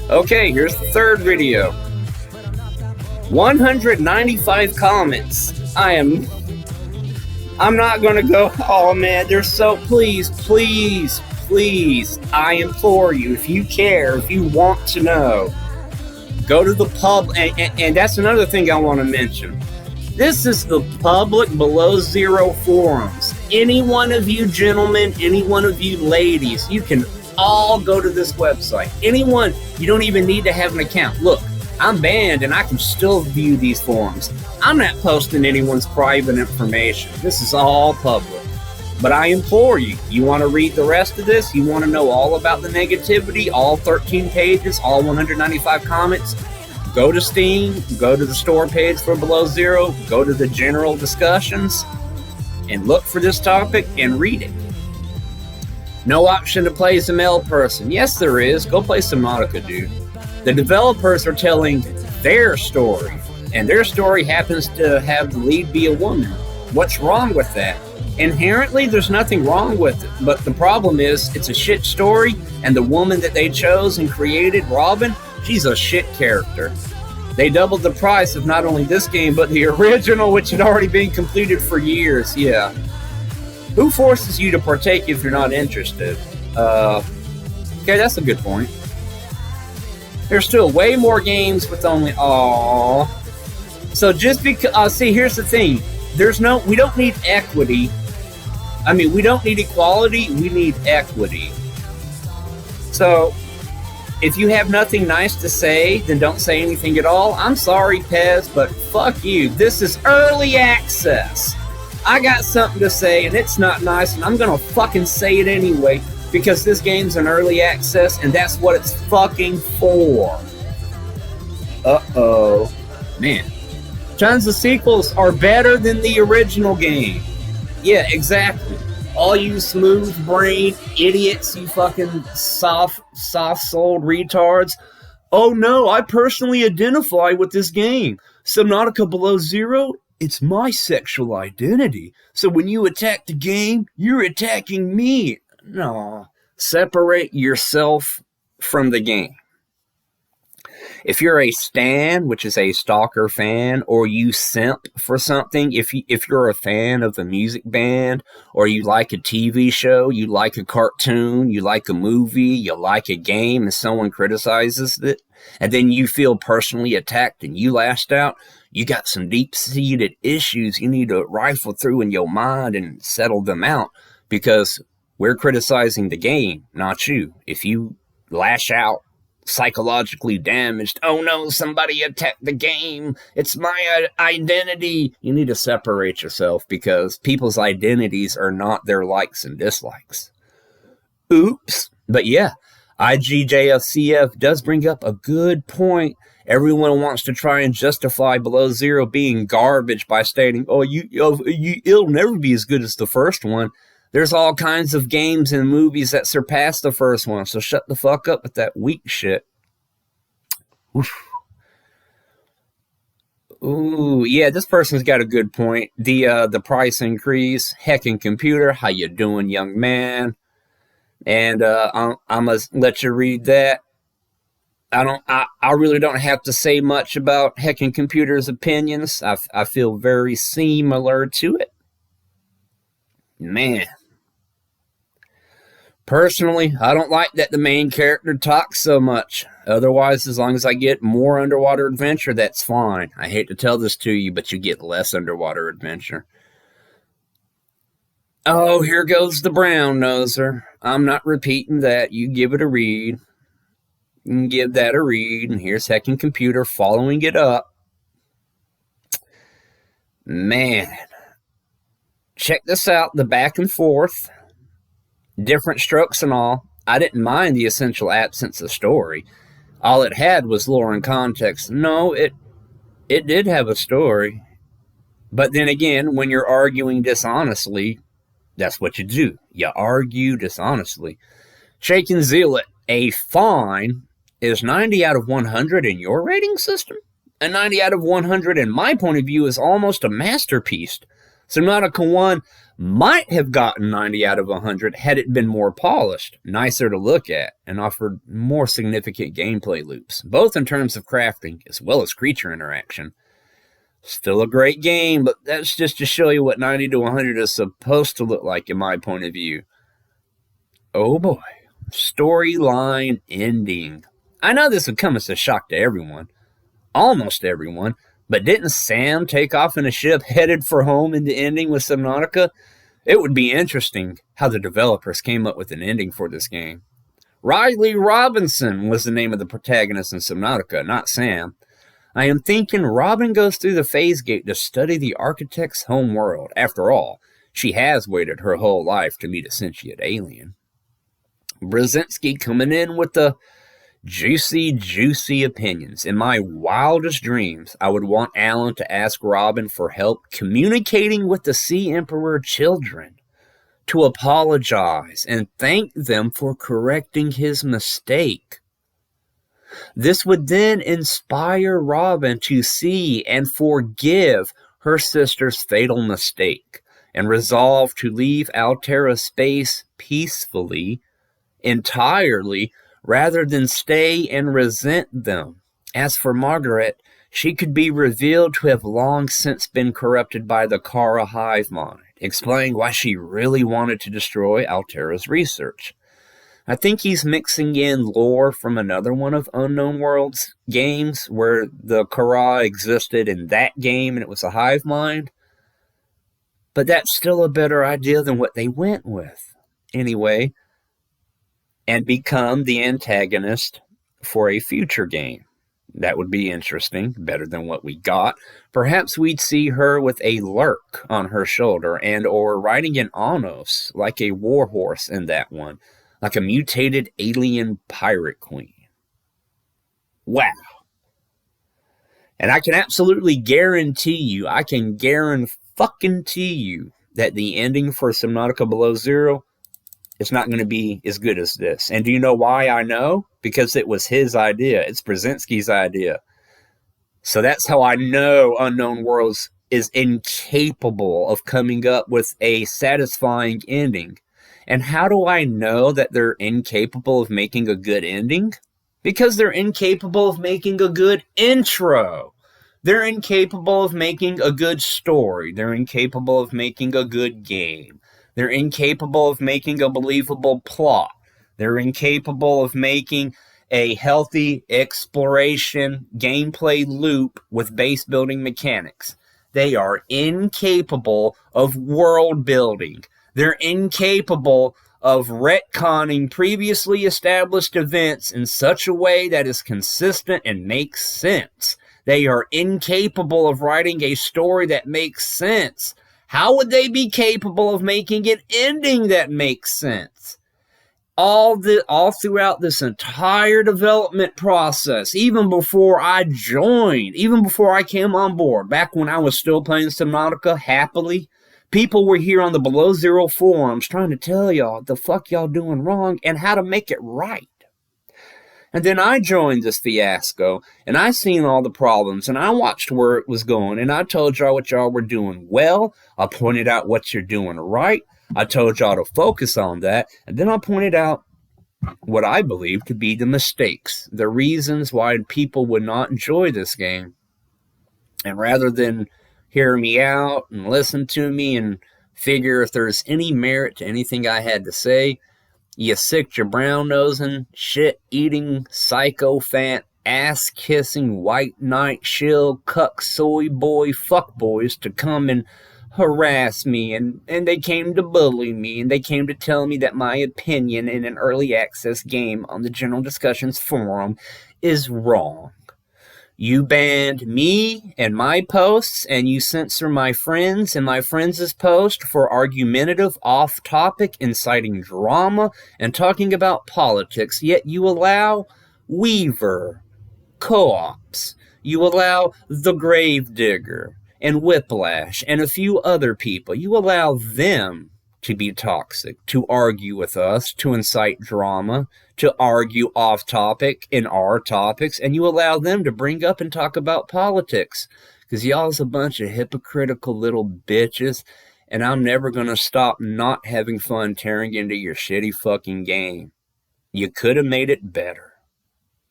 Okay, here's the third video. 195 comments. I'm not gonna go, oh man, they're so, please, I implore you, if you care, if you want to know, go to the pub, and that's another thing I want to mention. This is the public Below Zero forums. Any one of you gentlemen, any one of you ladies, you can all go to this website. Anyone, you don't even need to have an account. Look, I'm banned and I can still view these forums. I'm not posting anyone's private information. This is all public. But I implore you, you want to read the rest of this? You want to know all about the negativity, all 13 pages, all 195 comments? Go to Steam, go to the store page for Below Zero, go to the general discussions, and look for this topic and read it. No option to play as a male person. Yes, there is. Go play Subnautica, dude. The developers are telling their story, and their story happens to have the lead be a woman. What's wrong with that? Inherently, there's nothing wrong with it, but the problem is it's a shit story, and the woman that they chose and created, Robin, she's a shit character. They doubled the price of not only this game, but the original, which had already been completed for years. Yeah. Who forces you to partake if you're not interested? Okay, that's a good point. There's still way more games with only, aww. So just because, see, here's the thing. We don't need equity. I mean, we don't need equality, we need equity. So, if you have nothing nice to say, then don't say anything at all. I'm sorry, Pez, but fuck you. This is early access. I got something to say, and it's not nice, and I'm gonna fucking say it anyway, because this game's an early access, and that's what it's fucking for. Uh-oh. Man. Tons of sequels are better than the original game. Yeah, exactly. All you smooth-brained idiots, you fucking soft-souled retards. Oh no, I personally identify with this game. Subnautica Below Zero, it's my sexual identity. So when you attack the game, you're attacking me. No, separate yourself from the game. If you're a stan, which is a stalker fan, or you simp for something, if you're a fan of a music band, or you like a TV show, you like a cartoon, you like a movie, you like a game, and someone criticizes it, and then you feel personally attacked and you lashed out, you got some deep-seated issues you need to rifle through in your mind and settle them out, because we're criticizing the game, not you. If you lash out, psychologically damaged, oh no, somebody attacked the game, it's my identity, you need to separate yourself, because people's identities are not their likes and dislikes. Oops. But yeah, IGJFCF does bring up a good point. Everyone wants to try and justify Below Zero being garbage by stating, it'll never be as good as the first one. There's all kinds of games and movies that surpass the first one, so shut the fuck up with that weak shit. Oof. Ooh, yeah, this person's got a good point. The price increase, heckin' computer, how you doing, young man? And I'm gonna let you read that. I really don't have to say much about heckin' computer's opinions. I feel very similar to it. Man. Personally, I don't like that the main character talks so much. Otherwise, as long as I get more underwater adventure, that's fine. I hate to tell this to you, but you get less underwater adventure. Oh, here goes the brown noser. I'm not repeating that. You give it a read. You can give that a read. And here's heckin' computer following it up. Man. Check this out, the back and forth. Different strokes and all. I didn't mind the essential absence of story. All it had was lore and context. No, it did have a story. But then again, when you're arguing dishonestly, that's what you do. You argue dishonestly. Shaken Zealot, a fine is 90 out of 100 in your rating system? A 90 out of 100 in my point of view is almost a masterpiece. Subnautica 1 might have gotten 90 out of 100 had it been more polished, nicer to look at, and offered more significant gameplay loops, both in terms of crafting as well as creature interaction. Still a great game, but that's just to show you what 90 to 100 is supposed to look like in my point of view. Oh boy. Storyline ending. I know this would come as a shock to everyone. Almost everyone. But didn't Sam take off in a ship headed for home in the ending with Subnautica? It would be interesting how the developers came up with an ending for this game. Riley Robinson was the name of the protagonist in Subnautica, not Sam. I am thinking Robin goes through the phase gate to study the architect's home world. After all, she has waited her whole life to meet a sentient alien. Brzezinski coming in with the juicy opinions. In my wildest dreams, I would want Alan to ask Robin for help communicating with the Sea Emperor children, to apologize and thank them for correcting his mistake. This would then inspire Robin to see and forgive her sister's fatal mistake and resolve to leave Altera space peacefully, entirely, rather than stay and resent them. As for Margaret, she could be revealed to have long since been corrupted by the Kara hive mind, explaining why she really wanted to destroy Altera's research. I think he's mixing in lore from another one of Unknown Worlds games where the Kara existed in that game and it was a hive mind. But that's still a better idea than what they went with. Anyway, and become the antagonist for a future game. That would be interesting, better than what we got. Perhaps we'd see her with a lurk on her shoulder and or riding an Anos like a warhorse in that one, like a mutated alien pirate queen. Wow. And I can absolutely guarantee you, that the ending for Subnautica Below Zero it's not going to be as good as this. And do you know why I know? Because it was his idea. It's Brzezinski's idea. So that's how I know Unknown Worlds is incapable of coming up with a satisfying ending. And how do I know that they're incapable of making a good ending? Because they're incapable of making a good intro. They're incapable of making a good story. They're incapable of making a good game. They're incapable of making a believable plot. They're incapable of making a healthy exploration gameplay loop with base building mechanics. They are incapable of world building. They're incapable of retconning previously established events in such a way that is consistent and makes sense. They are incapable of writing a story that makes sense. How would they be capable of making an ending that makes sense? All throughout this entire development process, even before I joined, even before I came on board, back when I was still playing Subnautica happily, people were here on the Below Zero forums trying to tell y'all the fuck y'all doing wrong and how to make it right. And then I joined this fiasco, and I seen all the problems, and I watched where it was going, and I told y'all what y'all were doing well. I pointed out what you're doing right. I told y'all to focus on that, and then I pointed out what I believe to be the mistakes, the reasons why people would not enjoy this game. And rather than hear me out and listen to me and figure if there's any merit to anything I had to say, you sicked your brown-nosing, shit-eating, psychophant, ass-kissing, white knight, shill, cuck, soy boy, fuckboys to come and harass me, and they came to bully me, and they came to tell me that my opinion in an early access game on the General Discussions forum is wrong. You banned me and my posts, and you censor my friends and my friends' post for argumentative, off-topic, inciting drama, and talking about politics, yet you allow Weaver, Co-ops, you allow The Gravedigger, and Whiplash, and a few other people. You allow them to be toxic, to argue with us, to incite drama, to argue off-topic in our topics, and you allow them to bring up and talk about politics. Because y'all's a bunch of hypocritical little bitches, And I'm never going to stop not having fun tearing into your shitty fucking game. You could have made it better.